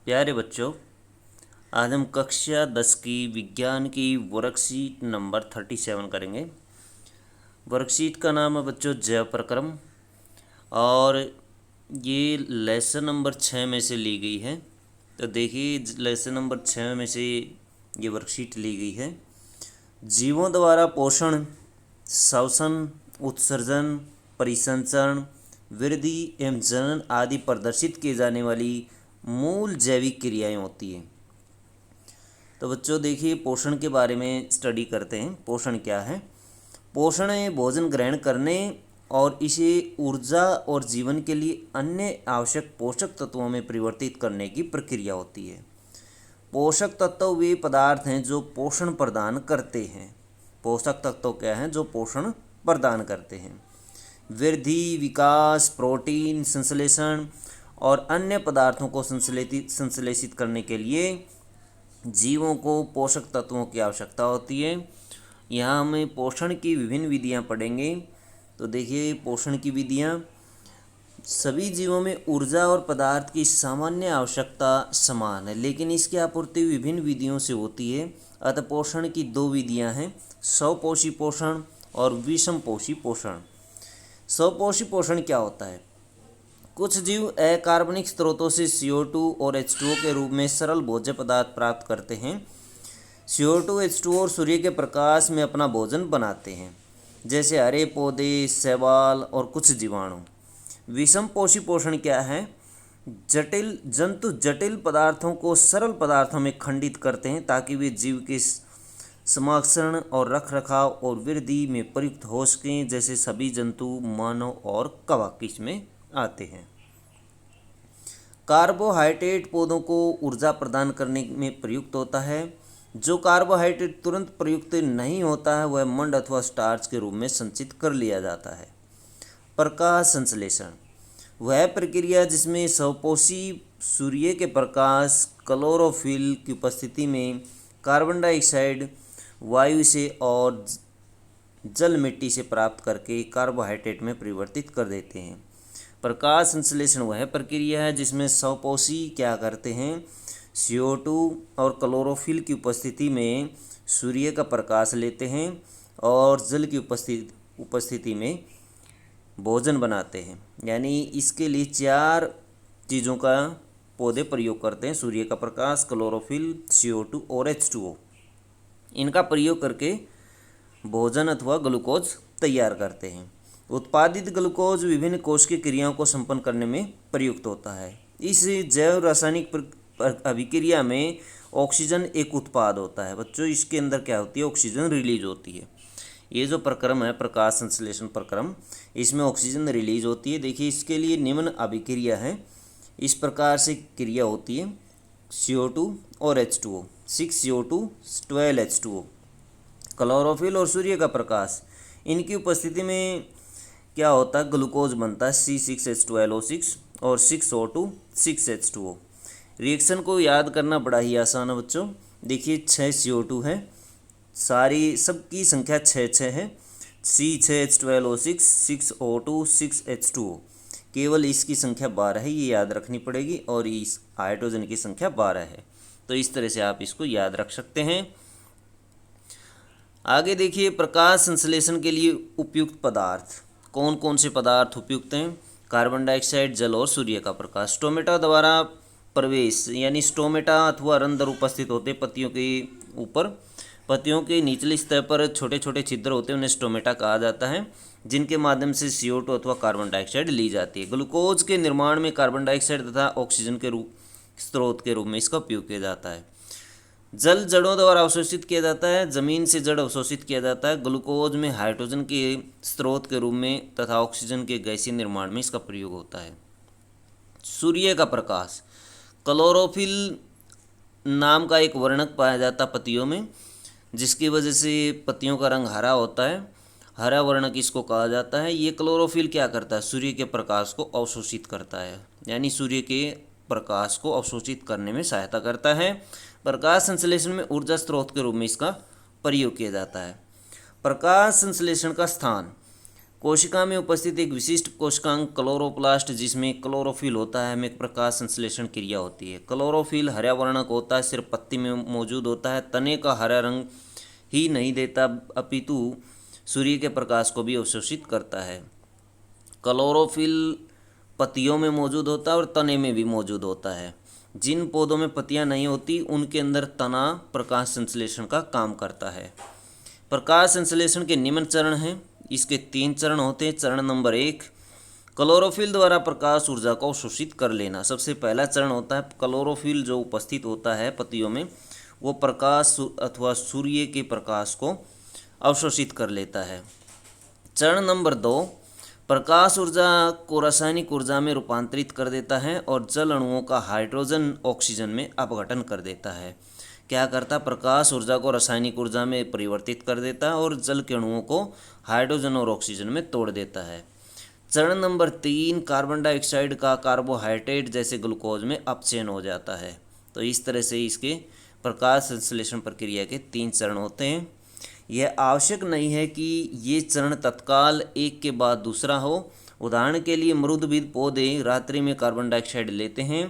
प्यारे बच्चों, आज हम कक्षा 10 की विज्ञान की वर्कशीट नंबर 37 करेंगे। वर्कशीट का नाम है बच्चों जैव प्रक्रम और ये लेसन नंबर 6 में से ली गई है। तो देखिए लेसन नंबर 6 में से ये वर्कशीट ली गई है। जीवों द्वारा पोषण, श्वसन, उत्सर्जन, परिसंचरण, वृद्धि एवं जनन आदि प्रदर्शित किए जाने वाली मूल जैविक क्रियाएं होती हैं। तो बच्चों देखिए पोषण के बारे में स्टडी करते हैं। पोषण क्या है? पोषण है भोजन ग्रहण करने और इसे ऊर्जा और जीवन के लिए अन्य आवश्यक पोषक तत्वों में परिवर्तित करने की प्रक्रिया होती है। पोषक तत्व वे पदार्थ हैं जो पोषण प्रदान करते हैं। पोषक तत्व क्या हैं? जो पोषण प्रदान करते हैं। वृद्धि, विकास, प्रोटीन संश्लेषण और अन्य पदार्थों को संश्लेषित करने के लिए जीवों को पोषक तत्वों की आवश्यकता होती है। यहाँ हमें पोषण की विभिन्न विधियाँ पढ़ेंगे। तो देखिए पोषण की विधियाँ, सभी जीवों में ऊर्जा और पदार्थ की सामान्य आवश्यकता समान है, लेकिन इसकी आपूर्ति विभिन्न विधियों से होती है। अतः पोषण की दो विधियाँ हैं, स्वपोषी पोषण और विषमपोषी पोषण। स्वपोषी पोषण क्या होता है? कुछ जीव अकार्बनिक स्रोतों से CO2 और H2O के रूप में सरल भोज्य पदार्थ प्राप्त करते हैं। CO2, H2O और सूर्य के प्रकाश में अपना भोजन बनाते हैं, जैसे हरे पौधे, शैवाल और कुछ जीवाणु। विषमपोषी पोषण क्या है? जटिल पदार्थों को सरल पदार्थों में खंडित करते हैं ताकि वे जीव के समाक्षरण और रखरखाव और वृद्धि में प्रयुक्त हो सकें, जैसे सभी जंतु, मानव और कवक इसमें आते हैं। कार्बोहाइड्रेट पौधों को ऊर्जा प्रदान करने में प्रयुक्त होता है। जो कार्बोहाइड्रेट तुरंत प्रयुक्त नहीं होता है वह मंड अथवा स्टार्च के रूप में संचित कर लिया जाता है। प्रकाश संश्लेषण वह प्रक्रिया जिसमें स्वपोषी सूर्य के प्रकाश क्लोरोफिल की उपस्थिति में कार्बन डाइऑक्साइड वायु से और जल मिट्टी से प्राप्त करके कार्बोहाइड्रेट में परिवर्तित कर देते हैं। प्रकाश संश्लेषण वह प्रक्रिया है जिसमें स्वपोषी क्या करते हैं? CO2 और क्लोरोफिल की उपस्थिति में सूर्य का प्रकाश लेते हैं और जल की उपस्थिति में भोजन बनाते हैं। यानी इसके लिए 4 चीज़ों का पौधे प्रयोग करते हैं: सूर्य का प्रकाश, क्लोरोफिल, CO2 और H2O। इनका प्रयोग करके भोजन अथवा ग्लूकोज तैयार करते हैं। उत्पादित ग्लूकोज विभिन्न कोशिकीय क्रियाओं को संपन्न करने में प्रयुक्त होता है। इस जैव रासायनिक अभिक्रिया में ऑक्सीजन एक उत्पाद होता है। बच्चों इसके अंदर क्या होती है? ऑक्सीजन रिलीज होती है। ये जो प्रक्रम है प्रकाश संश्लेषण प्रक्रम, इसमें ऑक्सीजन रिलीज होती है। देखिए इसके लिए निम्न अभिक्रिया है। इस प्रकार से क्रिया होती है: CO2 और H2O, 6 CO2 12 H2O। क्लोरोफिल और सूर्य का प्रकाश, इनकी उपस्थिति में क्या होता है? ग्लूकोज बनता है, C6H12O6 और 6O2 6H2O। रिएक्शन को याद करना बड़ा ही आसान है बच्चों। देखिए 6 CO2 है, सारी सबकी संख्या 6 है। C6H12O6 6O2 6H2O, केवल इसकी संख्या 12 है, ये याद रखनी पड़ेगी। और इस हाइड्रोजन की संख्या 12 है। तो इस तरह से आप इसको याद रख सकते हैं। आगे देखिए प्रकाश संश्लेषण के लिए उपयुक्त पदार्थ कौन कौन से पदार्थ उपयुक्त हैं? कार्बन डाइऑक्साइड, जल और सूर्य का प्रकाश। स्टोमेटा द्वारा प्रवेश, यानी स्टोमेटा अथवा रंध्र उपस्थित होते पत्तियों के ऊपर। पत्तियों के निचले स्तर पर छोटे छोटे छिद्र होते हैं, उन्हें स्टोमेटा कहा जाता है, जिनके माध्यम से CO2 अथवा कार्बन डाइऑक्साइड ली जाती है। ग्लूकोज के निर्माण में कार्बन डाइऑक्साइड तथा ऑक्सीजन के स्रोत के रूप में इसका उपयोग किया जाता है। जल जड़ों द्वारा अवशोषित किया जाता है, जमीन से जड़ अवशोषित किया जाता है। ग्लूकोज में हाइड्रोजन के स्रोत के रूप में तथा ऑक्सीजन के गैसीय निर्माण में इसका प्रयोग होता है। सूर्य का प्रकाश, क्लोरोफिल नाम का एक वर्णक पाया जाता है पत्तियों में, जिसकी वजह से पत्तियों का रंग हरा होता है। हरा वर्णक इसको कहा जाता है। ये क्लोरोफिल क्या करता है? सूर्य के प्रकाश को अवशोषित करता है, यानी सूर्य के प्रकाश को अवशोषित करने में सहायता करता है। प्रकाश संश्लेषण में ऊर्जा स्रोत के रूप में इसका प्रयोग किया जाता है। प्रकाश संश्लेषण का स्थान, कोशिका में उपस्थित एक विशिष्ट कोशिकांग क्लोरोप्लास्ट, जिसमें क्लोरोफिल होता है, में एक प्रकाश संश्लेषण क्रिया होती है। क्लोरोफिल हरा वर्णक होता है, सिर्फ पत्ती में मौजूद होता है, तने का हरा रंग ही नहीं देता अपितु सूर्य के प्रकाश को भी अवशोषित करता है। क्लोरोफिल पत्तियों में मौजूद होता है और तने में भी मौजूद होता है। जिन पौधों में पत्तियां नहीं होती उनके अंदर तना प्रकाश संश्लेषण का काम करता है। प्रकाश संश्लेषण के निम्न चरण हैं। इसके 3 चरण होते हैं। चरण नंबर 1, क्लोरोफिल द्वारा प्रकाश ऊर्जा को अवशोषित कर लेना। सबसे पहला चरण होता है क्लोरोफिल जो उपस्थित होता है पत्तियों में, वो प्रकाश अथवा सूर्य के प्रकाश को अवशोषित कर लेता है। चरण नंबर 2, प्रकाश ऊर्जा को रासायनिक ऊर्जा में रूपांतरित कर देता है और जल अणुओं का हाइड्रोजन ऑक्सीजन में अपघटन कर देता है। क्या करता? प्रकाश ऊर्जा को रासायनिक ऊर्जा में परिवर्तित कर देता है और जल के अणुओं को हाइड्रोजन और ऑक्सीजन में तोड़ देता है। चरण नंबर 3, कार्बन डाइऑक्साइड का कार्बोहाइड्रेट जैसे ग्लूकोज में अपचयन हो जाता है। तो इस तरह से इसके प्रकाश संश्लेषण प्रक्रिया के 3 चरण होते हैं। यह आवश्यक नहीं है कि ये चरण तत्काल एक के बाद दूसरा हो। उदाहरण के लिए मरुदभिद पौधे रात्रि में कार्बन डाइऑक्साइड लेते हैं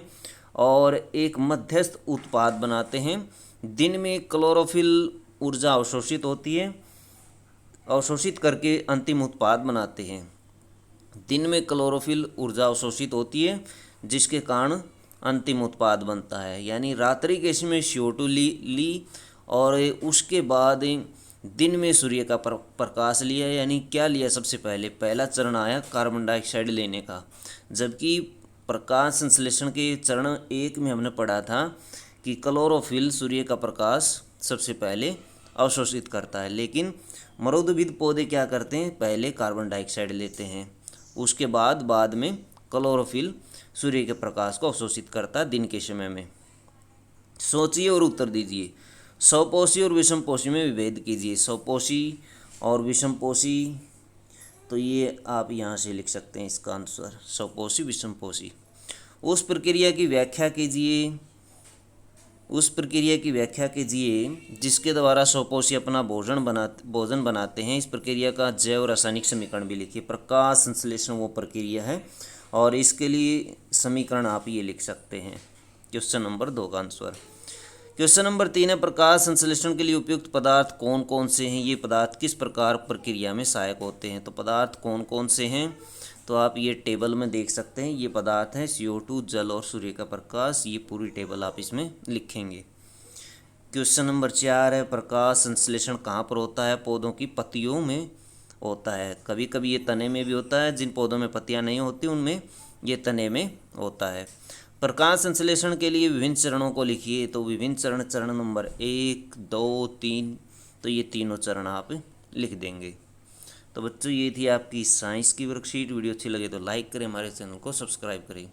और एक मध्यस्थ उत्पाद बनाते हैं। दिन में क्लोरोफिल ऊर्जा अवशोषित होती है, अवशोषित करके अंतिम उत्पाद बनाते हैं। दिन में क्लोरोफिल ऊर्जा अवशोषित होती है जिसके कारण अंतिम उत्पाद बनता है। यानी रात्रि के समय CO2 ली और उसके बाद दिन में सूर्य का प्रकाश लिया। यानी क्या लिया? सबसे पहला चरण आया कार्बन डाइऑक्साइड लेने का। जबकि प्रकाश संश्लेषण के चरण 1 में हमने पढ़ा था कि क्लोरोफिल सूर्य का प्रकाश सबसे पहले अवशोषित करता है, लेकिन मरुदभिद पौधे क्या करते हैं? पहले कार्बन डाइऑक्साइड लेते हैं, उसके बाद में क्लोरोफिल सूर्य के प्रकाश को अवशोषित करता है दिन के समय में। सोचिए और उत्तर दीजिए। स्वपोषी और विषमपोषी में विभेद कीजिए। स्वपोषी और विषमपोषी, तो ये आप यहाँ से लिख सकते हैं इसका आंसर, स्वपोषी विषमपोषी। उस प्रक्रिया की व्याख्या कीजिए जिसके द्वारा स्वपोषी अपना भोजन बनाते हैं। इस प्रक्रिया का जैव रासायनिक समीकरण भी लिखिए। प्रकाश संश्लेषण वो प्रक्रिया है और इसके लिए समीकरण आप ये लिख सकते हैं। क्वेश्चन नंबर 2 का आंसर। क्वेश्चन नंबर 3 है, प्रकाश संश्लेषण के लिए उपयुक्त पदार्थ कौन कौन से हैं? ये पदार्थ किस प्रकार प्रक्रिया में सहायक होते हैं? तो पदार्थ कौन कौन से हैं तो आप ये टेबल में देख सकते हैं। ये पदार्थ हैं CO2, जल और सूर्य का प्रकाश। ये पूरी टेबल आप इसमें लिखेंगे। क्वेश्चन नंबर 4 है, प्रकाश संश्लेषण कहाँ पर होता है? पौधों की पत्तियों में होता है। कभी कभी ये तने में भी होता है। जिन पौधों में पत्तियाँ नहीं होती उनमें ये तने में होता है। प्रकाश संश्लेषण के लिए विभिन्न चरणों को लिखिए। तो विभिन्न चरण नंबर 1, 2, 3, तो ये तीनों चरण आप लिख देंगे। तो बच्चों ये थी आपकी साइंस की वर्कशीट। वीडियो अच्छी लगे तो लाइक करें, हमारे चैनल को सब्सक्राइब करें।